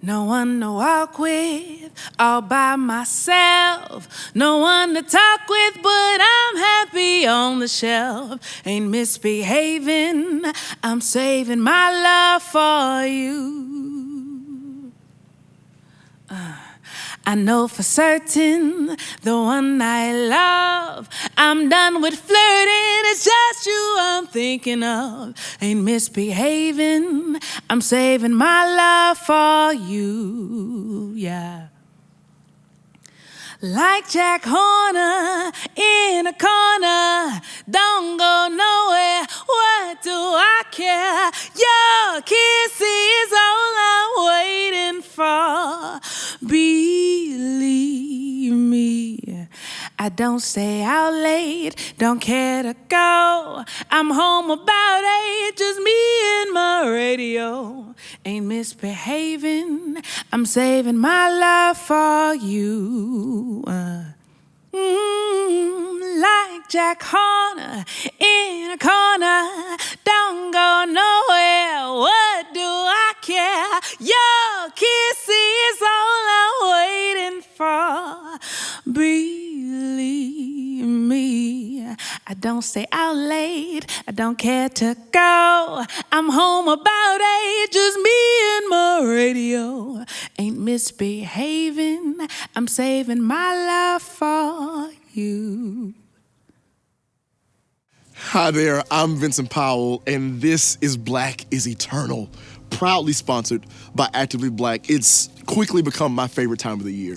No one to walk with, all by myself. No one to talk with, but I'm happy on the shelf. Ain't misbehaving, I'm saving my love for you. I know for certain the one I love. I'm done with flirting, it's just you I'm thinking of. Ain't misbehaving, I'm saving my love for you, yeah. Like Jack Horner in a corner, don't go nowhere, what do I care? Your kiss is all I'm waiting for. Believe me, I don't stay out late, don't care to go. I'm home about 8, just me and my radio. Ain't misbehaving, I'm saving my love for you. Like Jack Horner in a corner, don't go nowhere, what do I care? Your kiss is all I'm waiting for. Believe me, I don't stay out late, I don't care to go. I'm home about 8, just me and my radio. Ain't misbehaving, I'm saving my love for you. Hi there, I'm Vincent Powell, and this is Black is Eternal, proudly sponsored by Actively Black. It's quickly become my favorite time of the year.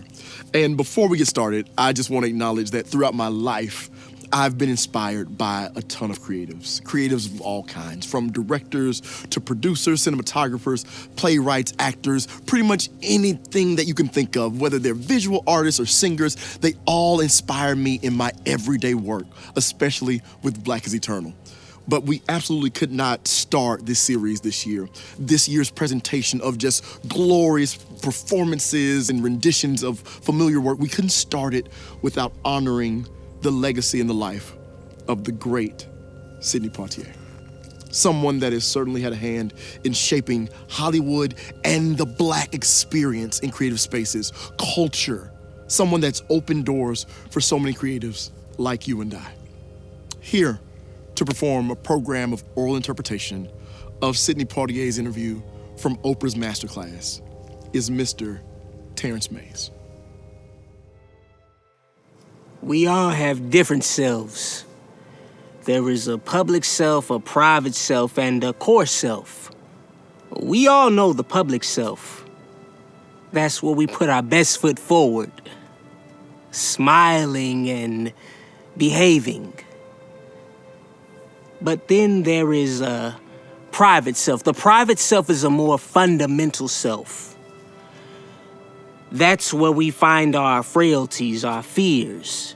And before we get started, I just want to acknowledge that throughout my life, I've been inspired by a ton of creatives of all kinds, from directors to producers, cinematographers, playwrights, actors, pretty much anything that you can think of, whether they're visual artists or singers, they all inspire me in my everyday work, especially with Black is Eternal. But we absolutely could not start this series this year. This year's presentation of just glorious performances and renditions of familiar work, we couldn't start it without honoring the legacy and the life of the great Sidney Poitier. Someone that has certainly had a hand in shaping Hollywood and the Black experience in creative spaces, culture. Someone that's opened doors for so many creatives like you and I. Here to perform a program of oral interpretation of Sidney Poitier's interview from Oprah's Masterclass is Mr. Terrence Mays. We all have different selves. There is a public self, a private self, and a core self. We all know the public self. That's where we put our best foot forward, smiling and behaving. But then there is a private self. The private self is a more fundamental self. That's where we find our frailties, our fears.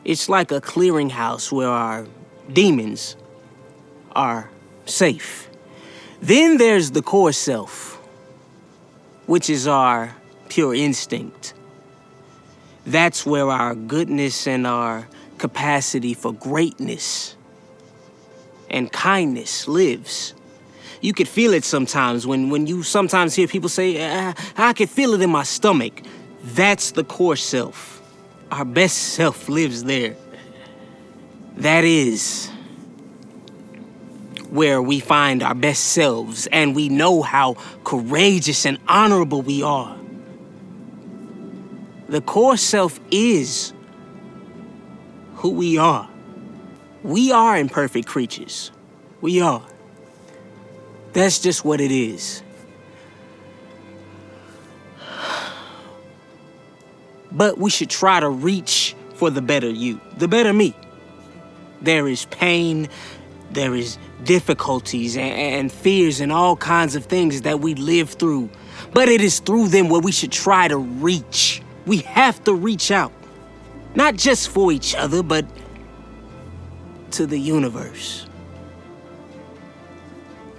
It's like a clearinghouse where our demons are safe. Then there's the core self, which is our pure instinct. That's where our goodness and our capacity for greatness and kindness lives. You could feel it sometimes when you sometimes hear people say, I can feel it in my stomach. That's the core self. Our best self lives there. That is where we find our best selves, and we know how courageous and honorable we are. The core self is who we are. We are imperfect creatures. We are. That's just what it is. But we should try to reach for the better you, the better me. There is pain, there is difficulties and fears and all kinds of things that we live through. But it is through them where we should try to reach. We have to reach out. Not just for each other, but to the universe.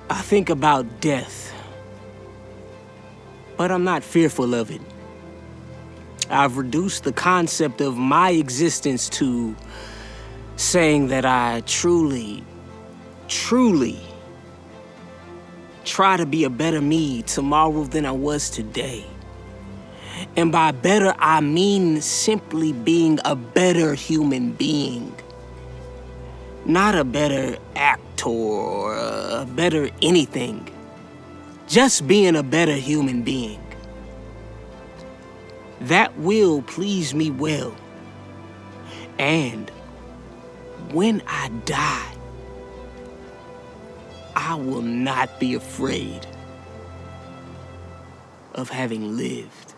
I think about death, but I'm not fearful of it. I've reduced the concept of my existence to saying that I truly try to be a better me tomorrow than I was today. And by better, I mean simply being a better human being. Not a better actor or a better anything. Just being a better human being. That will please me well. And when I die, I will not be afraid of having lived.